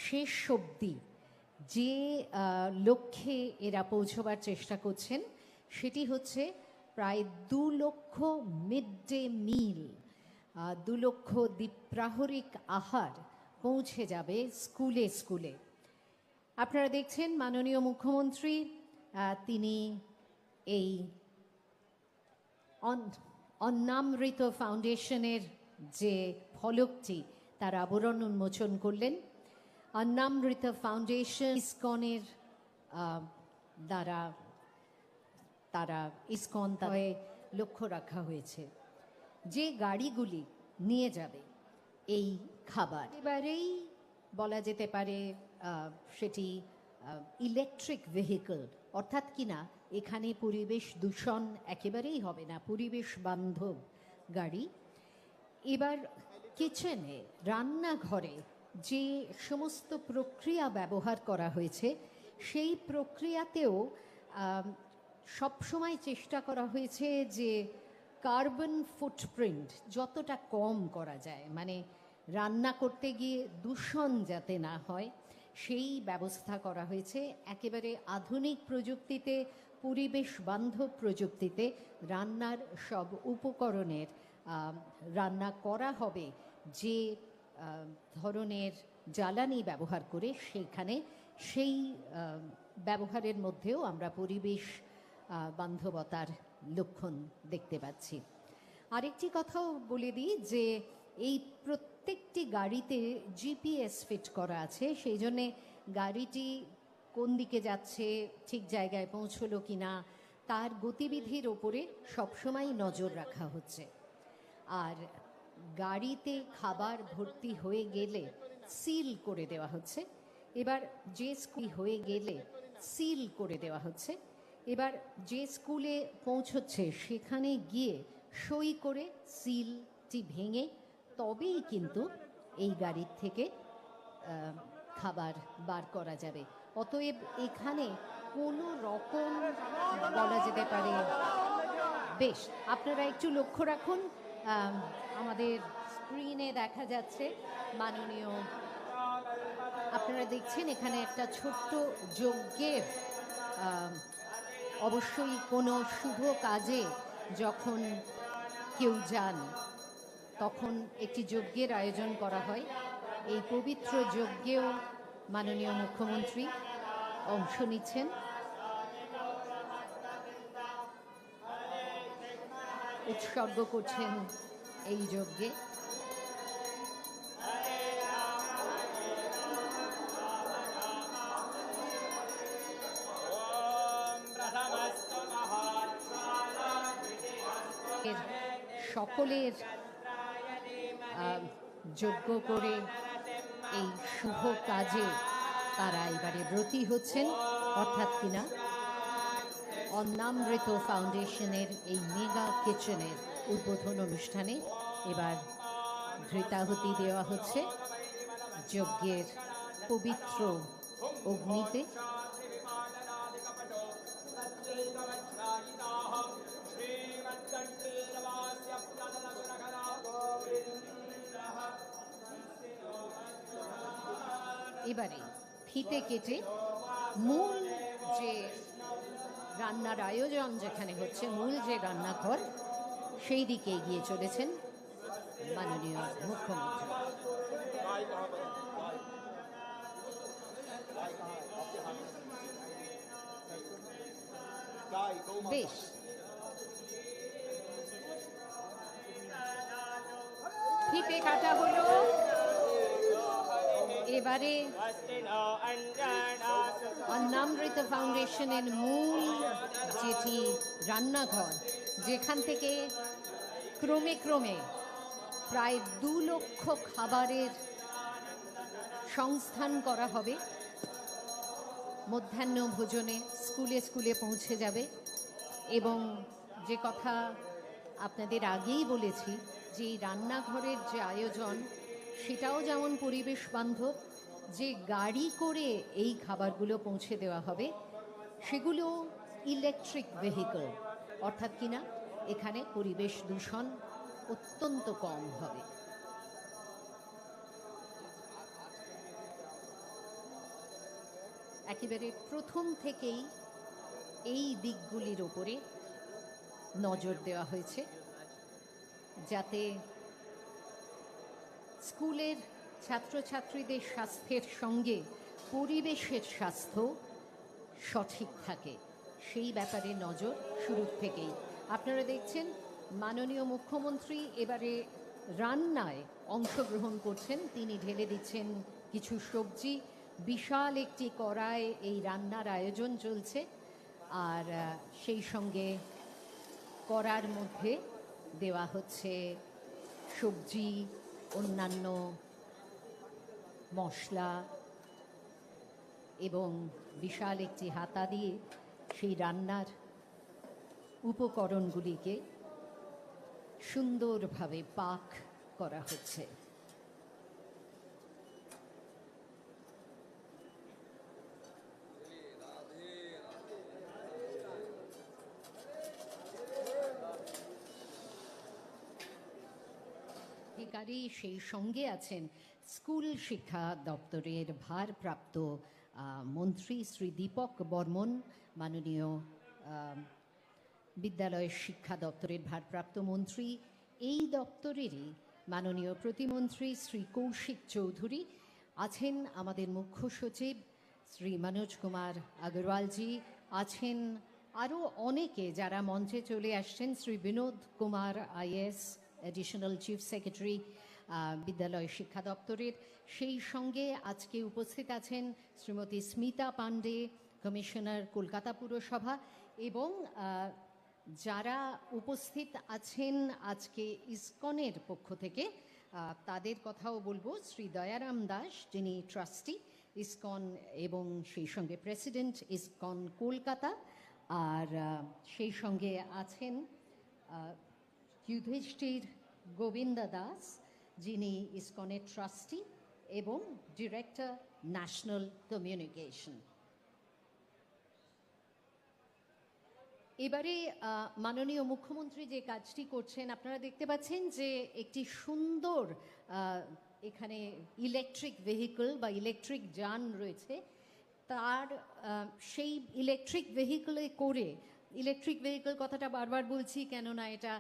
শেষ অবধি যে লক্ষ্যে এরা পৌঁছবার চেষ্টা করছেন সেটি হচ্ছে প্রায় 2 লক্ষ মিড ডে মিল, 2 লক্ষ দ্বিপ্রাহরিক আহার পৌঁছে যাবে স্কুলে স্কুলে। আপনারা দেখছেন মাননীয় মুখ্যমন্ত্রী তিনি এই অন্নামৃত ফাউন্ডেশনের যে ফলকটি তার আবরণ উন্মোচন করলেন। অন্নামৃত ফাউন্ডেশন ইসকনের দ্বারা তারা ইসকন তাদের লক্ষ্য রাখা হয়েছে যে গাড়িগুলি নিয়ে যাবে এই খাবার এবারেই বলা যেতে পারে সেটি ইলেকট্রিক ভেহিকল, অর্থাৎ কিনা এখানে পরিবেশ দূষণ একেবারেই হবে না, পরিবেশ বান্ধব গাড়ি। এবার কিচেনে রান্নাঘরে যে সমস্ত প্রক্রিয়া ব্যবহার করা হয়েছে সেই প্রক্রিয়াতেও সবসময় চেষ্টা করা হয়েছে যে কার্বন ফুটপ্রিন্ট যতটা কম করা যায়, মানে রান্না করতে গিয়ে দূষণ যাতে না হয় সেই ব্যবস্থা করা হয়েছে। একেবারে আধুনিক প্রযুক্তিতে, পরিবেশ বান্ধব প্রযুক্তিতে রান্নার সব উপকরণের রান্না করা হবে যে ধরনের জ্বালানি ব্যবহার করে, সেখানে সেই ব্যবহারের মধ্যেও আমরা পরিবেশ বান্ধবতার লক্ষণ দেখতে পাচ্ছি। আরেকটি কথাও বলে দিই যে এই প্রত্যেকটি গাড়িতে জিপিএস ফিট করা আছে, সেই জন্যে গাড়িটি কোন দিকে যাচ্ছে, ঠিক জায়গায় পৌঁছলো কিনা তার গতিবিধির ওপরে সবসময় নজর রাখা হচ্ছে। আর গাড়িতে খাবার ভর্তি হয়ে গেলে সিল করে দেওয়া হচ্ছে। এবার যে স্কুল হয়ে গেলে সিল করে দেওয়া হচ্ছে। এবার যে স্কুলে পৌঁছচ্ছে সেখানে গিয়ে সই করে সিলটি ভেঙে তবেই কিন্তু এই গাড়ির থেকে খাবার বার করা যাবে। অতএব এখানে কোনো রকম বলা যেতে পারে, বেশ আপনারা একটু লক্ষ্য রাখুন, আমাদের স্ক্রিনে দেখা যাচ্ছে মাননীয়, আপনারা দেখছেন এখানে একটা ছোট্ট যজ্ঞের, অবশ্যই কোনো শুভ কাজে যখন কেউ যান তখন একটি যজ্ঞের আয়োজন করা হয়। এই পবিত্র যজ্ঞেও মাননীয় মুখ্যমন্ত্রী অংশ নিচ্ছেন। উৎসর্গ করছেন এই যজ্ঞে। সকলের যজ্ঞ করে এই শুভ কাজে তারা এবারে ব্রতী হচ্ছেন, অর্থাৎ কিনা অন্নামৃত ফাউন্ডেশনের এই মেগা কিচেনের উদ্বোধন অনুষ্ঠানে এবার ঘৃতাহুতি দেওয়া হচ্ছে যজ্ঞের পবিত্র অগ্নিতে। এবারে ফিতে কেটে মূল যে রান্নার আয়োজন যেখানে হচ্ছে, মূল যে রান্নাঘর, সেই দিকে এগিয়ে চলেছেন মাননীয় মুখ্যমন্ত্রী। বেশ, ফিতে কাটা হলো। এবারে অন্নামৃত ফাউন্ডেশনের মূল যেটি রান্নাঘর, যেখান থেকে ক্রমে ক্রমে প্রায় 2 লক্ষ খাবারের সংস্থান করা হবে, মধ্যাহ্ন ভোজনে স্কুলে স্কুলে পৌঁছে যাবে। এবং যে কথা আপনাদের আগেই বলেছি যে এই রান্নাঘরের যে আয়োজন সেটাও যেমন পরিবেশ বান্ধব, যে গাড়ি করে এই খাবারগুলো পৌঁছে দেওয়া হবে সেগুলো ইলেকট্রিক ভেহিকল, অর্থাৎ কিনা এখানে পরিবেশ দূষণ অত্যন্ত কম হবে। একেবারে প্রথম থেকেই এই দিকগুলির ওপরে নজর দেওয়া হয়েছে, যাতে স্কুলের ছাত্রছাত্রীদের স্বাস্থ্যের সঙ্গে পরিবেশের স্বাস্থ্য সঠিক থাকে, সেই ব্যাপারে নজর শুরুর থেকেই। আপনারা দেখছেন মাননীয় মুখ্যমন্ত্রী এবারে রান্নায় অংশগ্রহণ করছেন। তিনি ঢেলে দিচ্ছেন কিছু সবজি, বিশাল একটি কড়ায় এই রান্নার আয়োজন চলছে। আর সেই সঙ্গে কড়ার মধ্যে দেওয়া হচ্ছে সবজি, অন্যান্য মশলা, এবং বিশাল একটি হাতা দিয়ে সেই রান্নার উপকরণগুলিকে সুন্দরভাবে পাক করা হচ্ছে। অধিকারী সেই সঙ্গে আছেন স্কুল শিক্ষা দপ্তরের ভারপ্রাপ্ত মন্ত্রী শ্রী দীপক বর্মন, মাননীয় বিদ্যালয় শিক্ষা দপ্তরের ভারপ্রাপ্ত মন্ত্রী, এই দপ্তরেরই মাননীয় প্রতিমন্ত্রী শ্রী কৌশিক চৌধুরী আছেন, আমাদের মুখ্য সচিব শ্রী মনোজ কুমার আগরওয়ালজি আছেন, আরও অনেকে যারা মঞ্চে চলে আসছেন, Shri Binod Kumar IAS, additional chief secretary বিদ্যালয় শিক্ষা দপ্তরের। সেই সঙ্গে আজকে উপস্থিত আছেন শ্রীমতী স্মিতা পাণ্ডে, কমিশনার, কলকাতা পুরসভা, এবং যারা উপস্থিত আছেন আজকে ইসকনের পক্ষ থেকে তাদের কথাও বলবো। শ্রী দয়ারাম দাস, যিনি ট্রাস্টি ইসকন এবং সেই সঙ্গে প্রেসিডেন্ট ইসকন কলকাতা, আর সেই সঙ্গে আছেন যুধিষ্ঠির গোবিন্দা দাস, যিনি ইসকনের ট্রাস্টি এবং ডিরেক্টর ন্যাশনাল কমিউনিকেশন। এবারে মাননীয় মুখ্যমন্ত্রী যে কাজটি করছেন, আপনারা দেখতে পাচ্ছেন যে একটি সুন্দর এখানে ইলেকট্রিক ভেহিকল বা ইলেকট্রিক যান রয়েছে। তার সেই ইলেকট্রিক ভেহিকলে করে, ইলেকট্রিক ভেহিকল কথাটা বারবার বলছি কেননা এটা